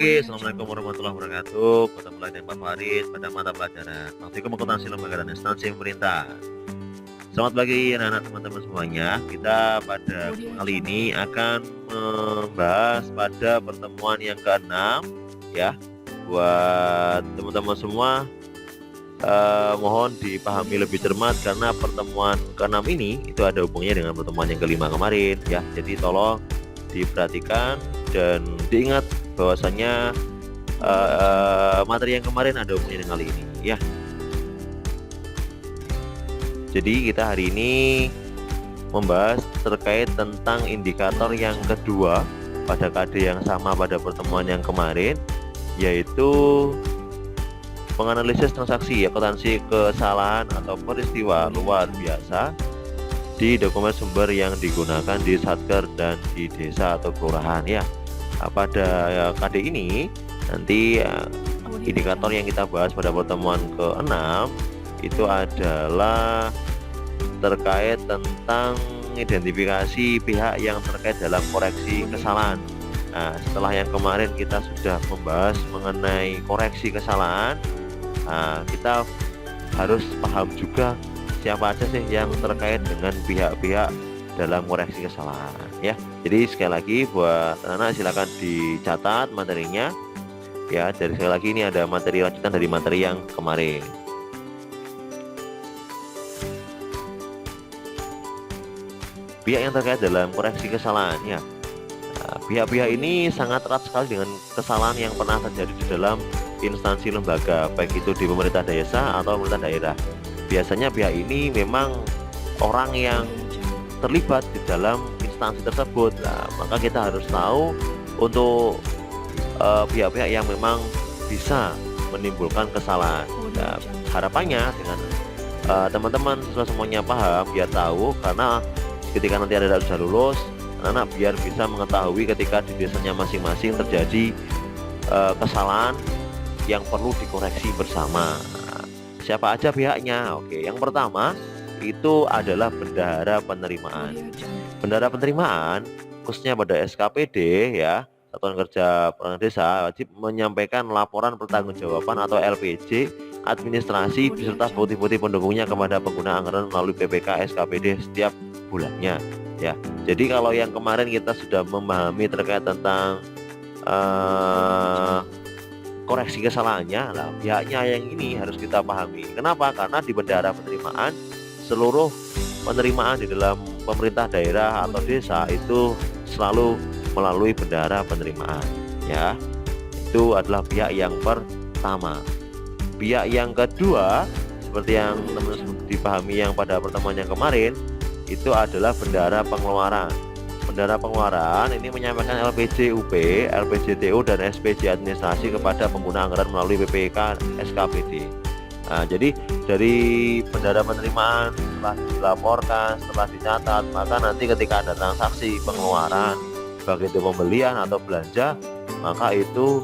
Oke, assalamualaikum warahmatullahi wabarakatuh. Ketemu lagi dengan Pak Farid pada mata pelajaran Praktikum Akuntansi Lembaga dan Instansi Pemerintah. Selamat pagi anak-anak teman-teman semuanya. Kita pada kali ini akan membahas pada pertemuan yang ke-6 ya. Buat teman-teman semua mohon dipahami lebih cermat karena pertemuan ke-6 ini itu ada hubungannya dengan pertemuan yang ke-5 kemarin ya. Jadi tolong diperhatikan dan diingat bahwasanya materi yang kemarin ada hubungannya dengan kali ini ya. Jadi kita hari ini membahas terkait tentang indikator yang kedua pada KD yang sama pada pertemuan yang kemarin, yaitu menganalisis transaksi akuntansi kesalahan atau peristiwa luar biasa di dokumen sumber yang digunakan di Satker dan di desa atau kelurahan ya. Pada KD ini nanti indikator yang kita bahas pada pertemuan ke-6 itu adalah terkait tentang identifikasi pihak yang terkait dalam koreksi kesalahan. Nah, setelah yang kemarin kita sudah membahas mengenai koreksi kesalahan, kita harus paham juga siapa aja sih yang terkait dengan pihak-pihak dalam koreksi kesalahan ya. Jadi sekali lagi buat anak-anak silakan dicatat materinya ya. Dari sekali lagi ini ada materi lanjutan dari materi yang kemarin. Pihak yang terkait dalam koreksi kesalahan ya. Pihak-pihak ini sangat erat sekali dengan kesalahan yang pernah terjadi di dalam instansi lembaga, baik itu di pemerintah desa atau pemerintah daerah. Biasanya pihak ini memang orang yang terlibat di dalam instansi tersebut. Maka kita harus tahu untuk pihak-pihak yang memang bisa menimbulkan kesalahan. Harapannya dengan teman-teman semuanya paham, biar tahu, karena ketika nanti ada sudah lulus, anak biar bisa mengetahui ketika di desanya masing-masing terjadi kesalahan yang perlu dikoreksi bersama. Siapa aja pihaknya? Oke, yang pertama itu adalah bendahara penerimaan. Bendahara penerimaan khususnya pada SKPD ya, Satuan Kerja Perangkat Desa, wajib menyampaikan laporan pertanggungjawaban atau LPJ administrasi beserta bukti-bukti pendukungnya kepada pengguna anggaran melalui PPK SKPD setiap bulannya ya. Jadi kalau yang kemarin kita sudah memahami terkait tentang koreksi kesalahannya, lah pihaknya yang ini harus kita pahami. Kenapa? Karena di bendahara penerimaan seluruh penerimaan di dalam pemerintah daerah atau desa itu selalu melalui bendahara penerimaan ya. Itu adalah pihak yang pertama. Pihak yang kedua seperti yang teman-teman dipahami yang pada pertemuan yang kemarin itu adalah bendahara pengeluaran. Bendahara pengeluaran ini menyampaikan LPJ UP, LPJ TU dan SPJ administrasi kepada pengguna anggaran melalui PPK SKPD. Nah, jadi dari bendahara penerimaan setelah dilaporkan, setelah dicatat, maka nanti ketika ada transaksi pengeluaran, baik itu pembelian atau belanja, maka itu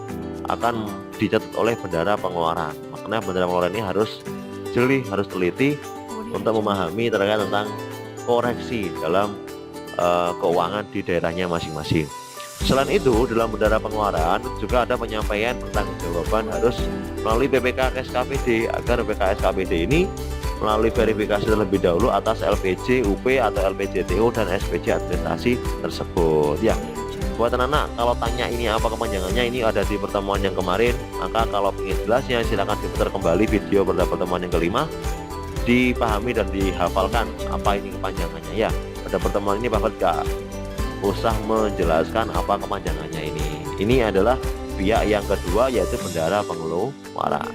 akan dicatat oleh bendahara pengeluaran. Makanya bendahara pengeluaran ini harus jeli, harus teliti untuk memahami terkait tentang koreksi dalam keuangan di daerahnya masing-masing. Selain itu, dalam bendahara pengeluaran juga ada penyampaian pertanggungjawaban harus melalui PPK SKPD, agar PPK SKPD ini melalui verifikasi terlebih dahulu atas LPJ UP atau LPJ TU dan SPJ administrasi tersebut ya. Buat anak-anak kalau tanya ini apa kepanjangannya, ini ada di pertemuan yang kemarin. Maka kalau ingin jelasnya silakan diputar kembali video pada pertemuan yang kelima, dipahami dan dihafalkan apa ini kepanjangannya ya. Pada pertemuan ini Pak gak usah menjelaskan apa kepanjangannya ini. Ini adalah pihak yang kedua, yaitu bendahara pengeluaran.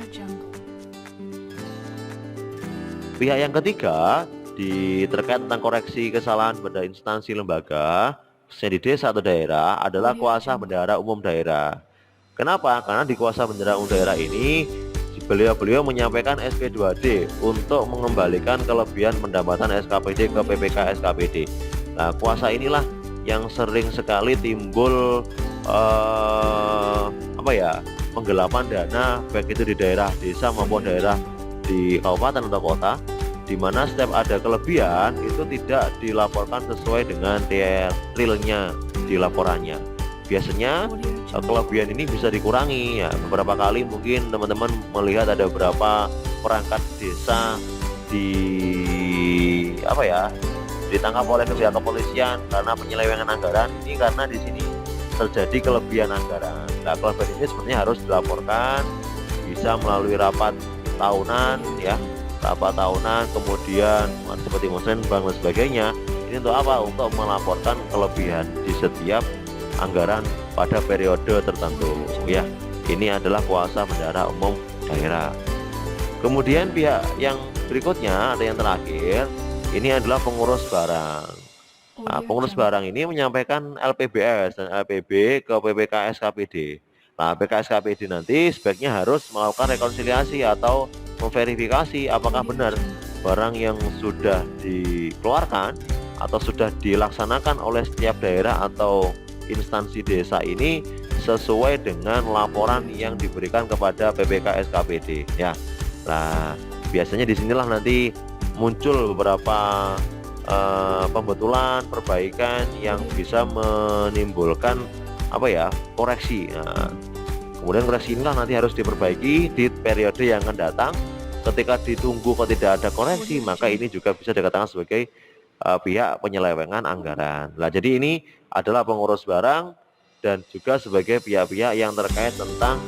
Pihak yang ketiga terkait tentang koreksi kesalahan pada instansi lembaga khususnya di desa atau daerah adalah kuasa bendahara umum daerah. Kenapa? Karena di kuasa bendahara umum daerah ini beliau menyampaikan SP2D untuk mengembalikan kelebihan pendapatan SKPD ke PPK SKPD. Nah, kuasa inilah yang sering sekali timbul penggelapan dana, baik itu di daerah desa maupun daerah di kabupaten atau kota, di mana setiap ada kelebihan itu tidak dilaporkan sesuai dengan realnya di laporannya. Biasanya kelebihan ini bisa dikurangi ya. Beberapa kali mungkin teman-teman melihat ada beberapa perangkat desa di apa ya, ditangkap oleh pihak kepolisian karena penyelewengan anggaran. Ini karena di sini terjadi kelebihan anggaran. Nah, kelebihan ini sebenarnya harus dilaporkan, bisa melalui rapat tahunan ya, rapat tahunan, kemudian seperti musrenbang dan sebagainya. Ini untuk apa? Untuk melaporkan kelebihan di setiap anggaran pada periode tertentu ya. Ini adalah kuasa bendahara umum daerah. Kemudian pihak yang berikutnya, ada yang terakhir, ini adalah pengurus barang. Nah, pengurus barang ini menyampaikan LPBS dan LPB ke PPK SKPD. Nah, PPK SKPD nanti sebaiknya harus melakukan rekonsiliasi atau memverifikasi apakah benar barang yang sudah dikeluarkan atau sudah dilaksanakan oleh setiap daerah atau instansi desa ini sesuai dengan laporan yang diberikan kepada PPK SKPD ya. Nah, biasanya disinilah nanti muncul beberapa pembetulan, perbaikan yang bisa menimbulkan apa ya, koreksi. Nah, kemudian koreksi inilah nanti harus diperbaiki di periode yang akan datang. Ketika ditunggu kok tidak ada koreksi, maka ini juga bisa dikatakan sebagai pihak penyelewengan anggaran. Nah, jadi ini adalah pengurus barang dan juga sebagai pihak-pihak yang terkait tentang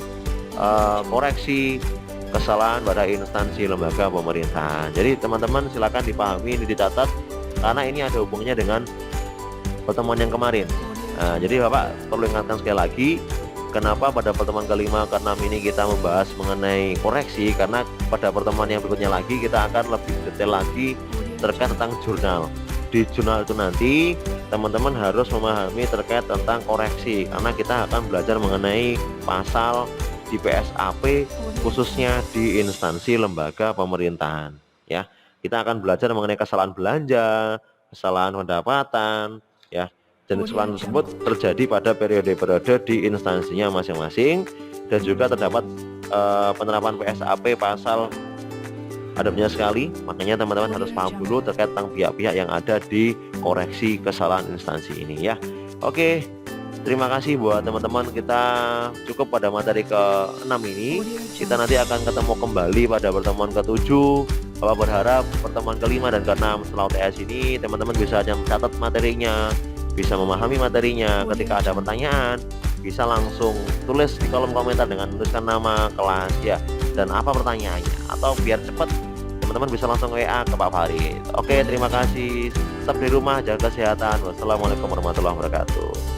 koreksi kesalahan pada instansi lembaga pemerintahan. Jadi teman-teman silakan dipahami, ini dicatat karena ini ada hubungannya dengan pertemuan yang kemarin. Nah, jadi Bapak perlu ingatkan sekali lagi, kenapa pada pertemuan kelima ke-6 ini kita membahas mengenai koreksi, karena pada pertemuan yang berikutnya lagi kita akan lebih detail lagi terkait tentang jurnal. Di jurnal itu nanti teman-teman harus memahami terkait tentang koreksi, karena kita akan belajar mengenai pasal di PSAP khususnya di instansi lembaga pemerintahan ya. Kita akan belajar mengenai kesalahan belanja, kesalahan pendapatan ya, dan kesalahan tersebut terjadi pada periode-periode di instansinya masing-masing, dan juga terdapat penerapan PSAP pasal ada banyak sekali. Makanya teman-teman harus paham dulu terkait tentang pihak-pihak yang ada di koreksi kesalahan instansi ini ya. Oke, terima kasih buat teman-teman. Kita cukup pada materi ke-6 ini. Kita nanti akan ketemu kembali pada pertemuan ke-7. Bapak berharap pertemuan ke-5 dan ke-6 setelah UTS ini teman-teman bisa mencatat materinya, bisa memahami materinya. Ketika ada pertanyaan, bisa langsung tulis di kolom komentar dengan menuliskan nama, kelas ya, dan apa pertanyaannya, atau biar cepat teman-teman bisa langsung WA ke Pak Farid. Oke, terima kasih. Tetap di rumah, jaga kesehatan. Wassalamualaikum warahmatullahi wabarakatuh.